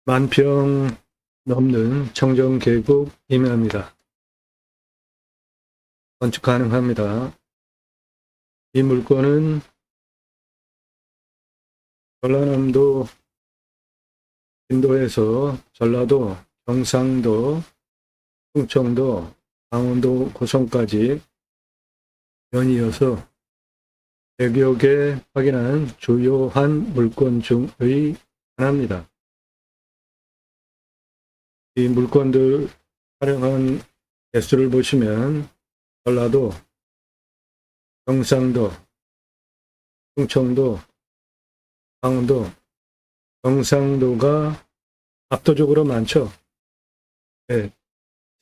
10,000평 넘는 청정계곡 임야입니다. 건축 가능합니다. 이 물건은 전라남도 인도에서 전라도, 경상도, 충청도, 강원도 고성까지 연이어서 100여 개 확인한 주요한 물건 중의 하나입니다. 이 물건들 촬영한 개수를 보시면 전라도, 경상도, 충청도, 강원도, 경상도가 압도적으로 많죠. 네.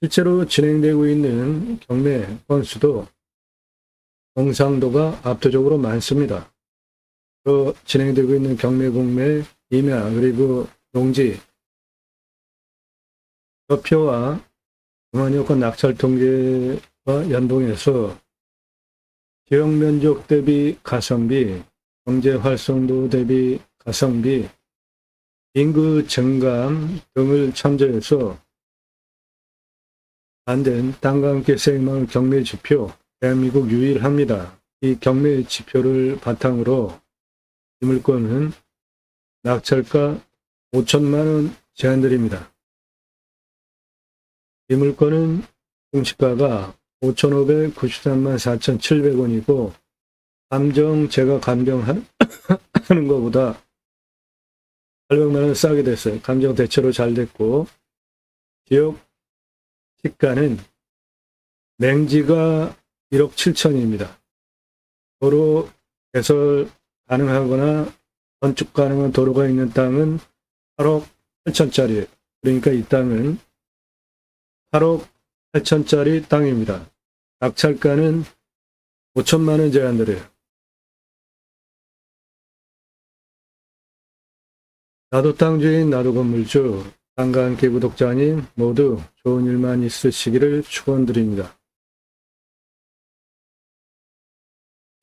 실제로 진행되고 있는 경매 건수도 경상도가 압도적으로 많습니다. 또 진행되고 있는 경매 공매, 임야, 그리고 농지, 서표와 금환여건 낙찰 통계와 연동해서 지역 면적 대비 가성비, 경제 활성도 대비 가성비, 인구 증감 등을 참조해서 만든 땅과 함께 새마을 경매 지표, 대한민국 유일합니다. 이 경매 지표를 바탕으로 이 물건은 낙찰가 5천만원 제한드립니다. 이 물건은 공시가가 5,593만 4,700원이고 감정 제가 감정하는 것보다 800만원 싸게 됐어요. 감정 대체로 잘 됐고 지역 시가는 맹지가 1억 7천입니다. 도로 개설 가능하거나 건축 가능한 도로가 있는 땅은 8억 8천짜리, 그러니까 이 땅은 8억 8천짜리 땅입니다. 낙찰가는 5천만원 제한드려요. 나도 땅 주인, 나도 건물주, 땅과 함께 구독자님 모두 좋은 일만 있으시기를 축원드립니다.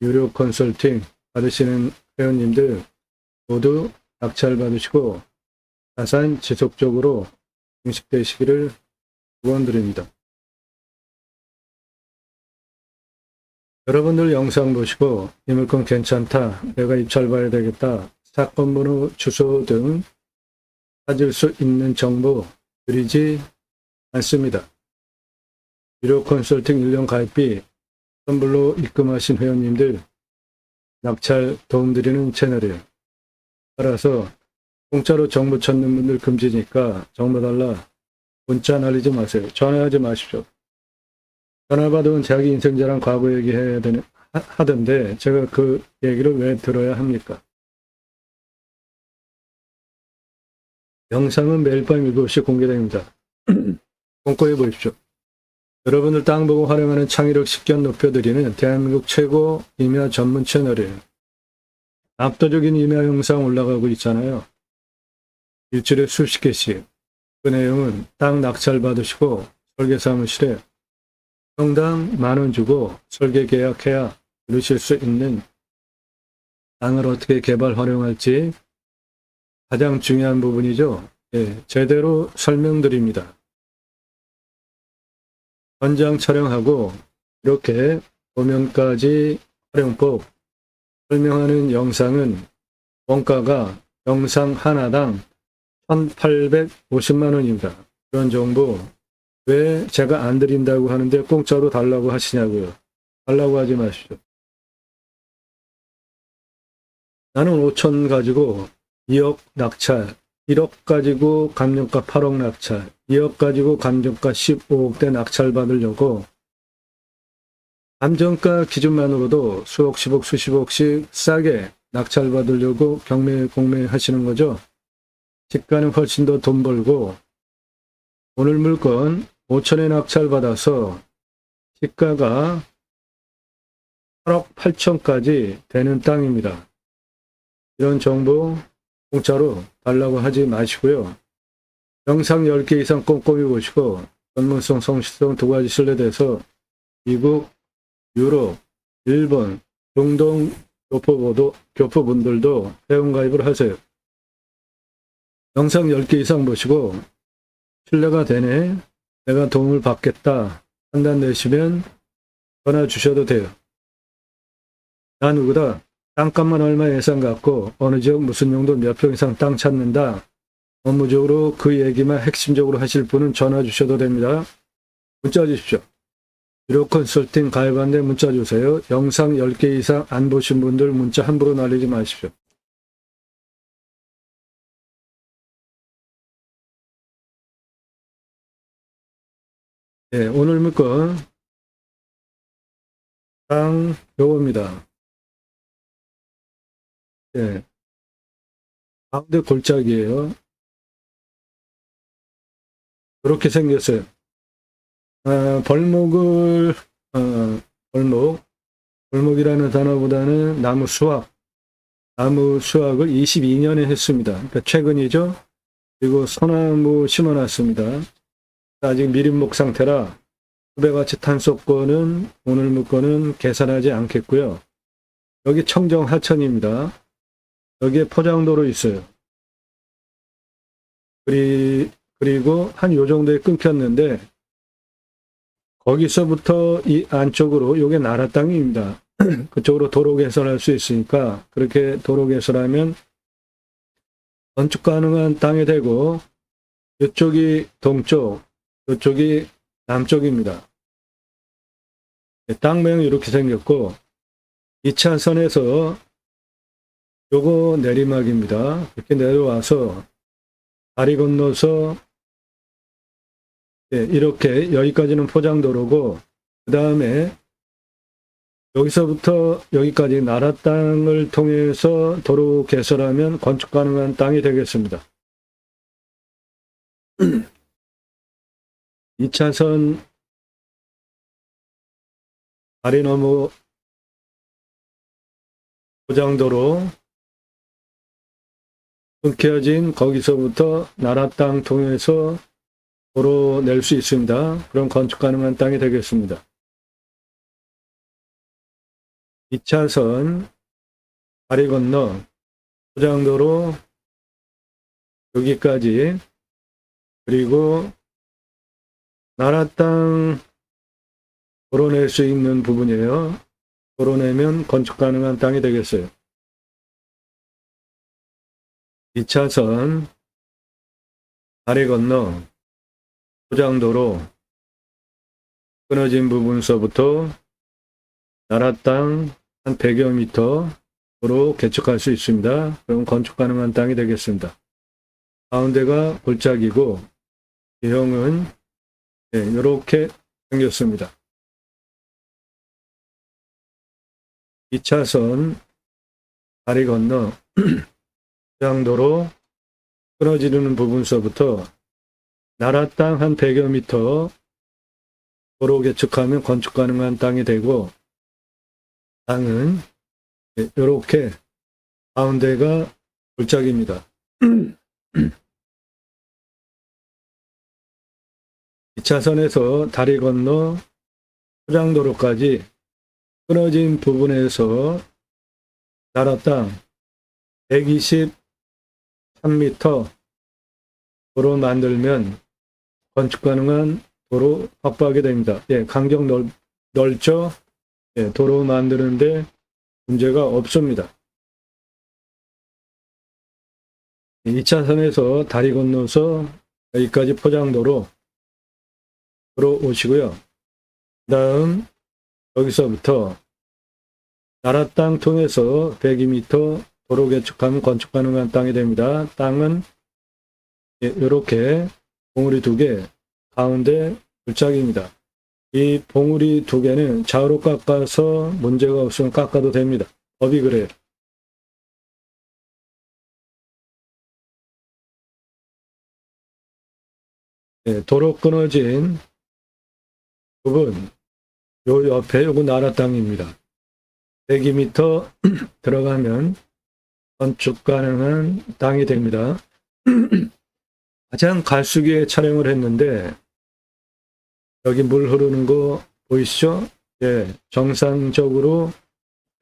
유료 컨설팅 받으시는 회원님들 모두 낙찰 받으시고 자산 지속적으로 증식되시기를 축원드립니다. 여러분들 영상 보시고 이 물건 괜찮다, 내가 입찰 봐야 되겠다, 사건 번호, 주소 등 찾을 수 있는 정보 드리지 않습니다. 유료 컨설팅 1년 가입비 선불로 입금하신 회원님들 낙찰 도움드리는 채널이에요. 따라서 공짜로 정보 찾는 분들 금지니까 정보 달라 문자 날리지 마세요. 전화하지 마십시오. 전화 받으면 자기 인생 자랑 과거 얘기해야 하던데 제가 그 얘기를 왜 들어야 합니까? 영상은 매일 밤 7시 공개됩니다. 꼼꼼히 보십시오. 여러분들 땅 보고 활용하는 창의력 식견 높여드리는 대한민국 최고 임야 전문 채널이에요. 압도적인 임야 영상 올라가고 있잖아요. 일주일에 수십 개씩. 그 내용은 땅 낙찰 받으시고 설계사무실에 평당 10,000원 주고 설계 계약해야 누리실 수 있는 땅을 어떻게 개발 활용할지 가장 중요한 부분이죠. 예, 제대로 설명드립니다. 현장 촬영하고 이렇게 도면까지 활용법 설명하는 영상은 원가가 영상 하나당 1,850만원입니다. 이런 정보 왜 제가 안 드린다고 하는데 공짜로 달라고 하시냐고요. 달라고 하지 마십시오. 나는 5천 가지고 2억 낙찰, 1억 가지고 감정가 8억 낙찰, 2억 가지고 감정가 15억대 낙찰 받으려고 감정가 기준만으로도 수억, 10억, 수십억씩 싸게 낙찰 받으려고 경매, 공매 하시는 거죠. 시가는 훨씬 더 돈 벌고 오늘 물건 5천에 낙찰 받아서 시가가 8억 8천까지 되는 땅입니다. 이런 정보 공짜로 달라고 하지 마시고요. 영상 10개 이상 꼼꼼히 보시고 전문성, 성실성 두 가지 신뢰돼서 미국, 유럽, 일본, 중동 교포분들도 회원가입을 하세요. 영상 10개 이상 보시고 신뢰가 되네, 내가 도움을 받겠다 판단 내시면 전화 주셔도 돼요. 나 누구다, 땅값만 얼마 예산 갖고 어느 지역 무슨 용도 몇 평 이상 땅 찾는다, 업무적으로 그 얘기만 핵심적으로 하실 분은 전화 주셔도 됩니다. 문자 주십시오. 유료 컨설팅 가입하는데 문자 주세요. 영상 10개 이상 안 보신 분들 문자 함부로 날리지 마십시오. 네, 오늘 물건 땅 요겁니다. 네, 가운데 골짜기예요. 이렇게 생겼어요. 벌목이라는 단어보다는 나무 수확을 22년에 했습니다. 그러니까 최근이죠. 그리고 소나무 심어놨습니다. 아직 미린목 상태라 후배가치 탄소권은 오늘 물건은 계산하지 않겠고요. 여기 청정 하천입니다. 여기에 포장도로 있어요. 그리고 한 요 정도에 끊겼는데 거기서부터 이 안쪽으로 요게 나라 땅입니다. 그쪽으로 도로 개설할 수 있으니까 그렇게 도로 개설하면 건축 가능한 땅이 되고 이쪽이 동쪽, 이쪽이 남쪽입니다. 땅 모양이 이렇게 생겼고 2차선에서 요거 내리막입니다. 이렇게 내려와서 다리 건너서 이렇게 여기까지는 포장도로고 그 다음에 여기서부터 여기까지 나라 땅을 통해서 도로 개설하면 건축 가능한 땅이 되겠습니다. 2차선 다리 너머 포장도로 끊겨진 거기서부터 나라 땅 통해서 도로 낼 수 있습니다. 그럼 건축 가능한 땅이 되겠습니다. 2차선 다리 건너 포장도로 여기까지 그리고 나라 땅 도로 낼 수 있는 부분이에요. 도로 내면 건축 가능한 땅이 되겠어요. 2차선 다리 건너 포장도로 끊어진 부분서부터 나라 땅 한 100여 미터로 개척할 수 있습니다. 그럼 건축 가능한 땅이 되겠습니다. 가운데가 골짜기고 유형은 이렇게 생겼습니다. 2차선 다리 건너 포장도로 끊어지는 부분서부터 나라 땅 한 100여 미터 도로 개척하면 건축 가능한 땅이 되고 땅은 이렇게 가운데가 골짜기입니다. 2차선에서 다리 건너 포장도로까지 끊어진 부분에서 나라 땅 123m 도로 만들면 건축 가능한 도로 확보하게 됩니다. 간격 넓죠? 도로 만드는데 문제가 없습니다. 2차선에서 다리 건너서 여기까지 포장도로 들어오시고요. 그 다음 여기서부터 나라 땅 통해서 102m 도로 개척하면 건축 가능한 땅이 됩니다. 땅은 이렇게 봉우리 2개, 가운데 골짜기입니다. 이 봉우리 2개는 좌우로 깎아서 문제가 없으면 깎아도 됩니다. 법이 그래요. 도로 끊어진 부분, 요 옆에 요거 나라 땅입니다. 102m 들어가면 건축 가능한 땅이 됩니다. 가장 갈수기에 촬영을 했는데 여기 물 흐르는 거 보이시죠? 정상적으로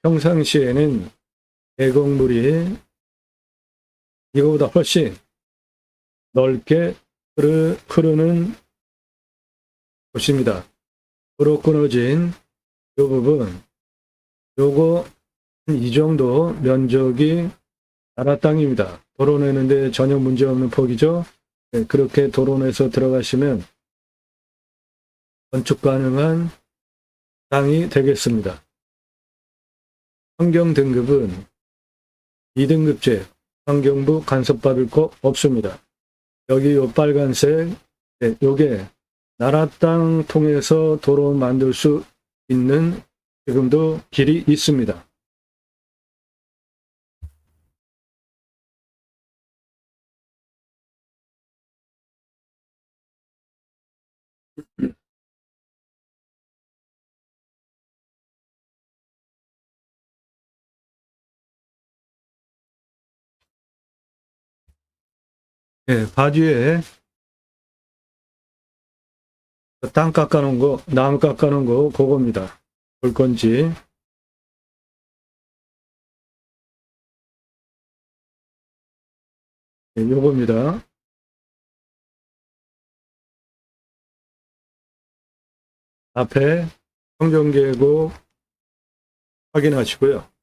평상시에는 계곡물이 이거보다 훨씬 넓게 흐르는 곳입니다. 도로 끊어진 이 부분, 요거 이 정도 면적이 나라 땅입니다. 도로 내는데 전혀 문제없는 폭이죠. 네, 그렇게 도로 내서 들어가시면 건축 가능한 땅이 되겠습니다. 환경 등급은 2등급제, 환경부 간섭받을 거 없습니다. 여기 요 빨간색, 네, 요게 나라 땅 통해서 도로 만들 수 있는 지금도 길이 있습니다. 네, 바지에 땅 깎아놓은 거, 나무 깎아놓은 거, 그겁니다. 볼 건지. 네, 요겁니다. 앞에 청정계곡 확인하시고요.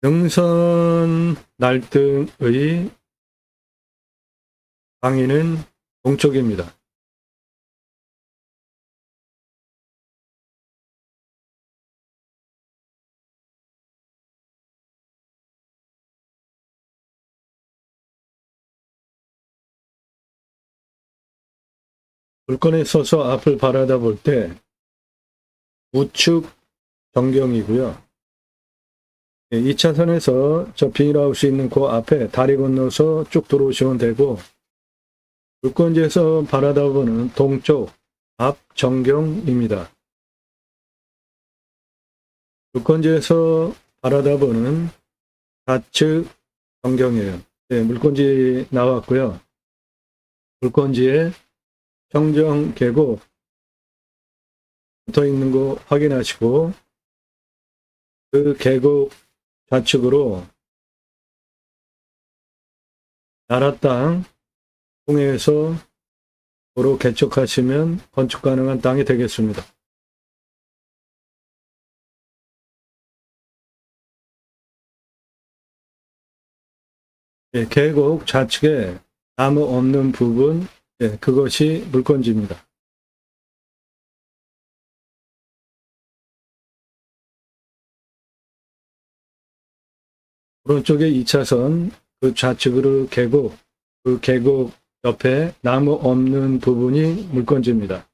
능선 날등의 방위는 동쪽입니다. 물건에 서서 앞을 바라다 볼 때 우측 전경이고요. 2차선에서 저 비닐하우스 있는 그 앞에 다리 건너서 쭉 들어오시면 되고, 물건지에서 바라다 보는 동쪽 앞 전경입니다. 물건지에서 바라다 보는 좌측 전경이에요. 네, 물건지 나왔고요. 물건지에 청정 계곡 붙어 있는 거 확인하시고, 그 계곡 좌측으로 나라 땅 통해서 도로 개척하시면 건축 가능한 땅이 되겠습니다. 예, 계곡 좌측에 나무 없는 부분, 예, 그것이 물건지입니다. 오른쪽에 2차선 그 좌측으로 계곡, 그 계곡 옆에 나무 없는 부분이 물건지입니다.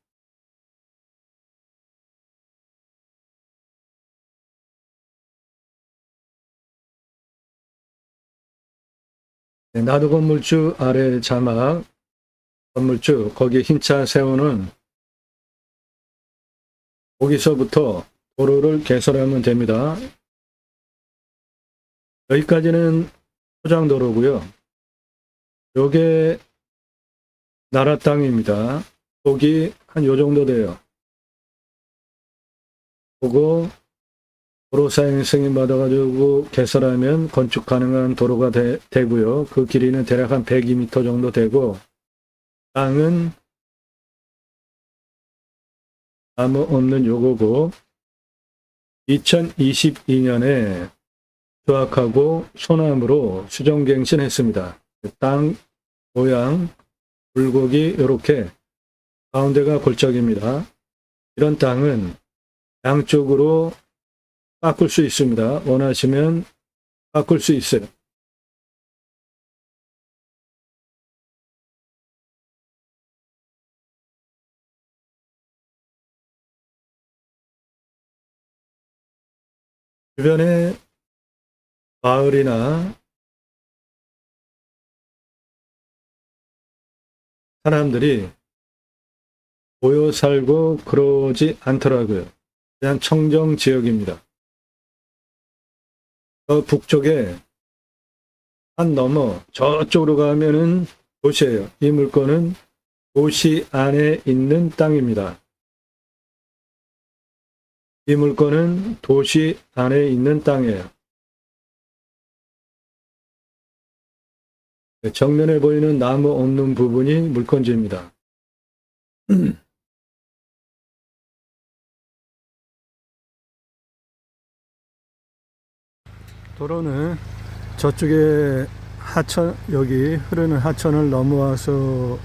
네, 나도 건물주 아래 자막, 건물주 거기에 흰차 세우는 거기서부터 도로를 개설하면 됩니다. 여기까지는 포장도로고요. 요게 나라 땅입니다. 폭이 한 요 정도 돼요. 그거 도로 사용 승인 받아가지고 개설하면 건축 가능한 도로가 되고요. 그 길이는 대략 한 102m 정도 되고, 땅은 나무 없는 요거고, 2022년에 수확하고 소나무로 수정갱신했습니다. 땅 모양 굴곡이 이렇게 가운데가 골짜기입니다. 이런 땅은 양쪽으로 깎을 수 있습니다. 원하시면 깎을 수 있어요. 주변에 마을이나 사람들이 모여 살고 그러지 않더라고요. 그냥 청정 지역입니다. 저 북쪽에 산 넘어 저쪽으로 가면은 도시예요. 이 물건은 도시 안에 있는 땅입니다. 이 물건은 도시 안에 있는 땅이에요. 정면에 보이는 나무 없는 부분이 물건지입니다. 도로는 저쪽에 하천, 여기 흐르는 하천을 넘어와서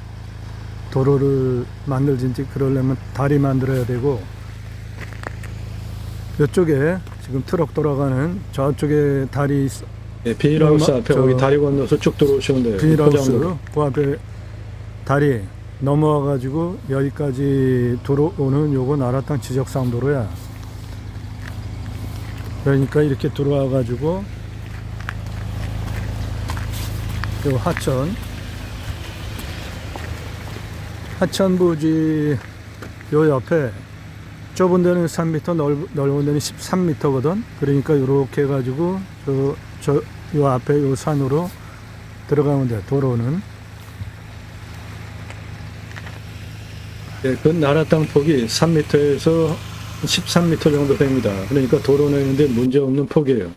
도로를 만들든지 그러려면 다리 만들어야 되고, 이쪽에 지금 트럭 돌아가는 저쪽에 다리, 비닐하우스 앞에 거기 다리 건너서 쭉 들어오시면 돼요. 비닐하우스 그 앞에 다리 넘어와 가지고 여기까지 들어오는 요거 나라땅 지적상 도로야. 그러니까 이렇게 들어와 가지고 요 하천 부지 요 옆에 좁은 데는 3m, 넓은 데는 13m거든. 그러니까 이렇게 해가지고 요 앞에 요 산으로 들어가면 돼. 도로는. 그 나라 땅 폭이 3m에서 13m 정도 됩니다. 그러니까 도로 내는데 문제 없는 폭이에요.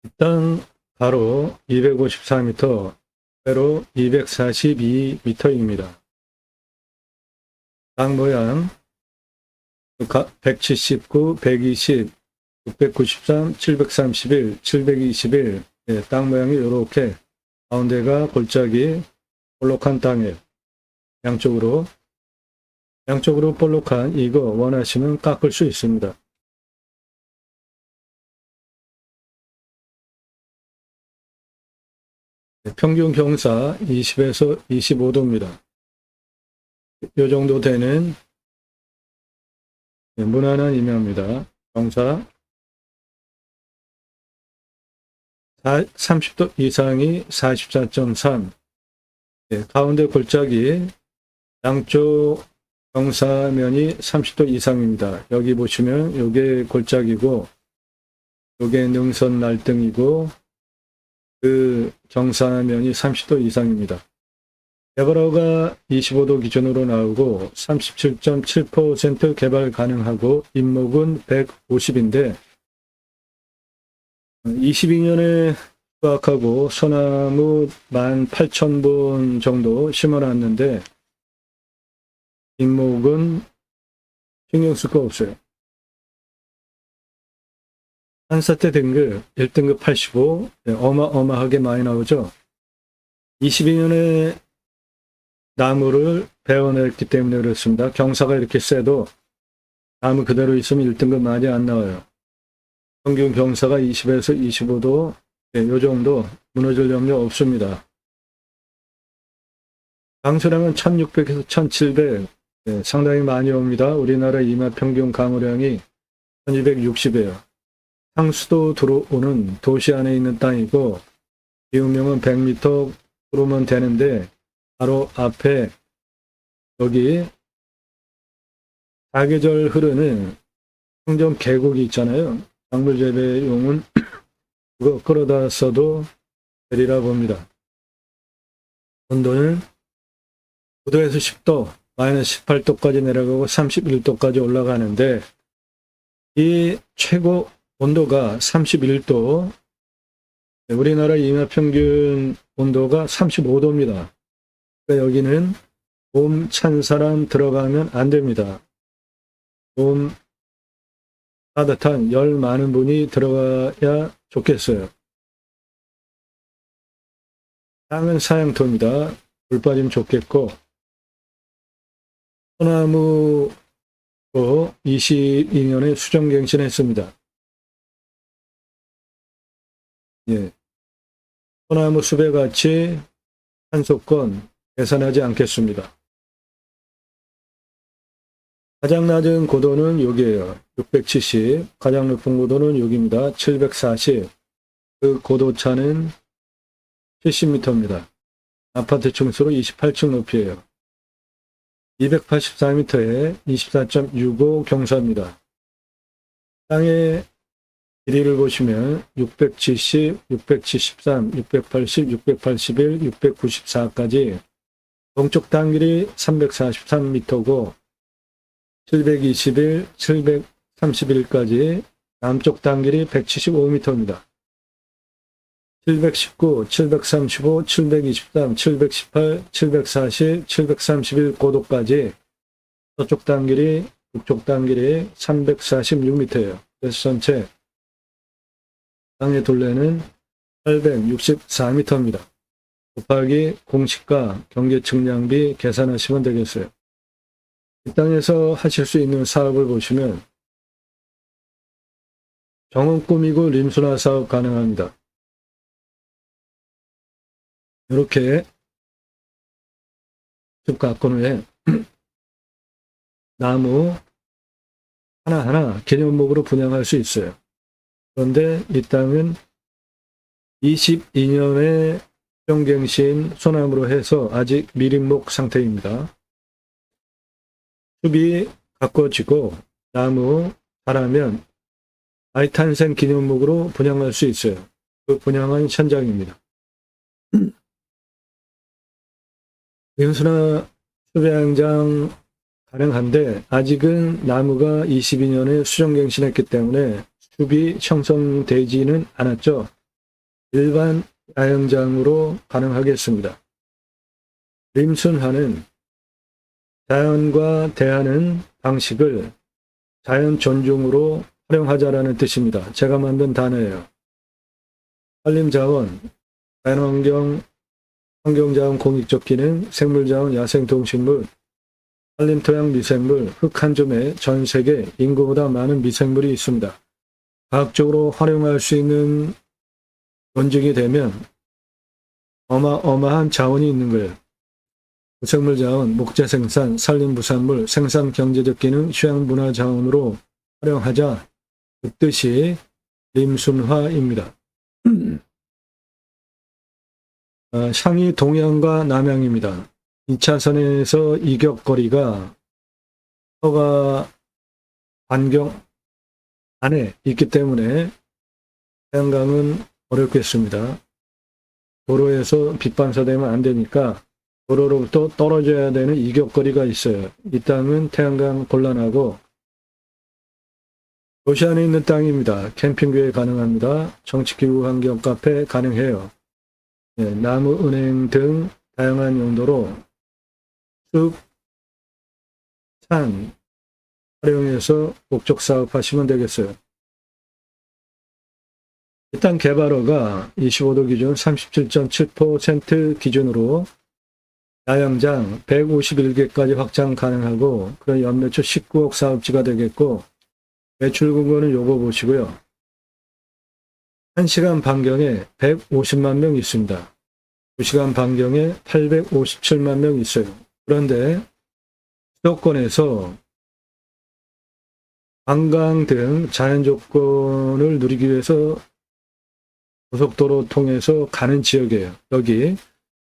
일단 가로 254m, 세로 242m입니다. 땅 모양 179, 120, 693, 731, 721. 땅 모양이 이렇게 가운데가 골짜기 볼록한 땅이에요. 양쪽으로 볼록한 이거 원하시면 깎을 수 있습니다. 평균 경사 20에서 25도입니다. 이 정도 되는 무난한 임야입니다. 경사 30도 이상이 44.3. 가운데 골짜기 양쪽 경사면이 30도 이상입니다. 여기 보시면 요게 골짜기고 요게 능선 날등이고 그 경사면이 30도 이상입니다. 개발허가 25도 기준으로 나오고 37.7% 개발 가능하고 인목은 150인데 22년에 수확하고 소나무 18,000본 정도 심어놨는데 인목은 신경 쓸 거 없어요. 한사태 등급 1등급 85 어마어마하게 많이 나오죠. 22년에 나무를 베어냈기 때문에 그렇습니다. 경사가 이렇게 세도 나무 그대로 있으면 1등급 많이 안 나와요. 평균 경사가 20에서 25도, 요 정도 무너질 염려 없습니다. 강수량은 1600에서 1700, 상당히 많이 옵니다. 우리나라 임야 평균 강우량이 1260이에요. 상수도 들어오는 도시 안에 있는 땅이고 비움명은 100m 들어오면 되는데 바로 앞에 여기 사계절 흐르는 청정 계곡이 있잖아요. 작물 재배용은 그거 끌어다 써도 되리라 봅니다. 온도는 9도에서 10도, 마이너스 18도까지 내려가고 31도까지 올라가는데 이 최고 온도가 31도, 우리나라 임야 평균 온도가 35도입니다. 그러니까 여기는 몸 찬 사람 들어가면 안 됩니다. 몸 따뜻한 열 많은 분이 들어가야 좋겠어요. 땅은 사양토입니다. 물 빠지면 좋겠고 소나무도 22년에 수정갱신했습니다. 소나무 수배같이 한속권 계산하지 않겠습니다. 가장 낮은 고도는 여기에요. 670. 가장 높은 고도는 여기입니다. 740. 그 고도 차는 70m입니다. 아파트 층수로 28층 높이에요. 284m에 24.65 경사입니다. 땅의 길이를 보시면 670, 673, 680, 681, 694까지 동쪽 단길이 343m고 721, 731까지 남쪽 단길이 175m입니다. 719, 735, 723, 718, 740, 731 고도까지 서쪽 단길이 북쪽 단길이 346m예요. 그래서 전체 땅의 둘레는 864m입니다. 곱하기 공시가 경계 측량비 계산하시면 되겠어요. 이 땅에서 하실 수 있는 사업을 보시면 정원 꾸미고 림순화 사업 가능합니다. 이렇게 숲 가꾼 후에 나무 하나하나 기념목으로 분양할 수 있어요. 그런데 이 땅은 22년에 수령갱신 소나무로 해서 아직 미린목 상태입니다. 숲이 가꿔지고 나무 자라면 아이 탄생 기념목으로 분양할 수 있어요. 그 분양한 현장입니다. 림순화 수배양장 가능한데 아직은 나무가 22년에 수령갱신했기 때문에 숲이 형성되지는 않았죠. 일반 야영장으로 가능하겠습니다. 림순화는 자연과 대하는 방식을 자연 존중으로 활용하자라는 뜻입니다. 제가 만든 단어예요. 산림자원, 자연환경, 환경자원 공익적 기능, 생물자원, 야생동식물, 산림토양 미생물, 흙 한 줌에 전 세계 인구보다 많은 미생물이 있습니다. 과학적으로 활용할 수 있는 논증이 되면 어마어마한 자원이 있는 거예요. 무생물 자원, 목재 생산, 산림부산물, 생산 경제적 기능, 휴양 문화 자원으로 활용하자. 그 뜻이 림순화입니다. 향이 동양과 남양입니다. 2차선에서 이격거리가 허가 반경 안에 있기 때문에 태양광은 어렵겠습니다. 도로에서 빛 반사되면 안 되니까 도로로부터 떨어져야 되는 이격거리가 있어요. 이 땅은 태양광 곤란하고 도시 안에 있는 땅입니다. 캠핑교회 가능합니다. 정치기후 환경 카페 가능해요. 네, 나무, 은행 등 다양한 용도로 숲, 산 활용해서 목적 사업하시면 되겠어요. 일단 개발허가 25도 기준 37.7% 기준으로 야영장 151개까지 확장 가능하고 그런 연매출 19억 사업지가 되겠고 매출 근거는 요거 보시고요. 1시간 반경에 150만 명 있습니다. 2시간 반경에 857만 명 있어요. 그런데 수도권에서 관광 등 자연 조건을 누리기 위해서 고속도로 통해서 가는 지역이에요. 여기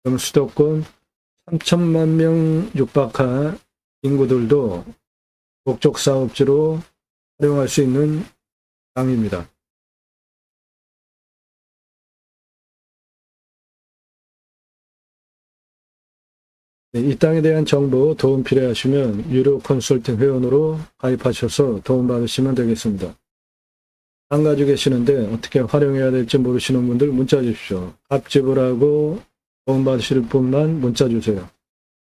그럼 수도권 3천만 명 육박한 인구들도 목적 사업지로 활용할 수 있는 땅입니다. 네, 이 땅에 대한 정보 도움 필요하시면 유료 컨설팅 회원으로 가입하셔서 도움받으시면 되겠습니다. 땅 가지고 계시는데 어떻게 활용해야 될지 모르시는 분들 문자 주십시오. 값지불하고 도움받으실 분만 문자 주세요.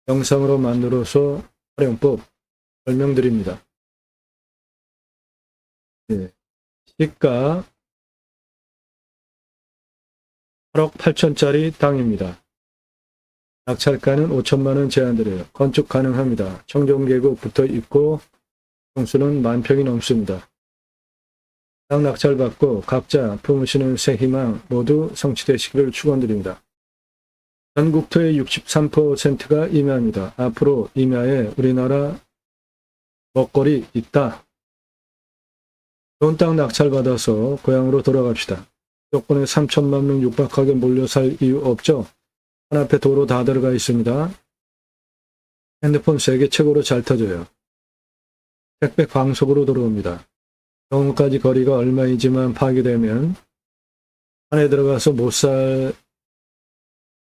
영상으로 만들어서 활용법 설명드립니다. 네. 시가 8억 8천짜리 땅입니다. 낙찰가는 5천만 원 제한드려요. 건축 가능합니다. 청정계곡 붙어 있고 평수는 10,000평이 넘습니다. 땅 낙찰받고 각자 품으시는 새 희망 모두 성취되시기를 축원드립니다. 전국토의 63%가 임야입니다. 앞으로 임야에 우리나라 먹거리 있다. 좋은 땅 낙찰받아서 고향으로 돌아갑시다. 수도권에 3천만 명 육박하게 몰려 살 이유 없죠? 한 앞에 도로 다 들어가 있습니다. 핸드폰 세계 최고로 잘 터져요. 택배 광속으로 들어옵니다. 병원까지 거리가 얼마이지만 파괴되면 안에 들어가서 못 살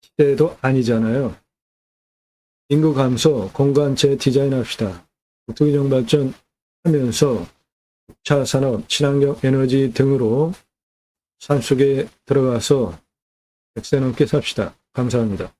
시대도 아니잖아요. 인구 감소, 공간 재디자인합시다. 국토기정 발전하면서 6차 산업, 친환경 에너지 등으로 산속에 들어가서 100세 넘게 삽시다. 감사합니다.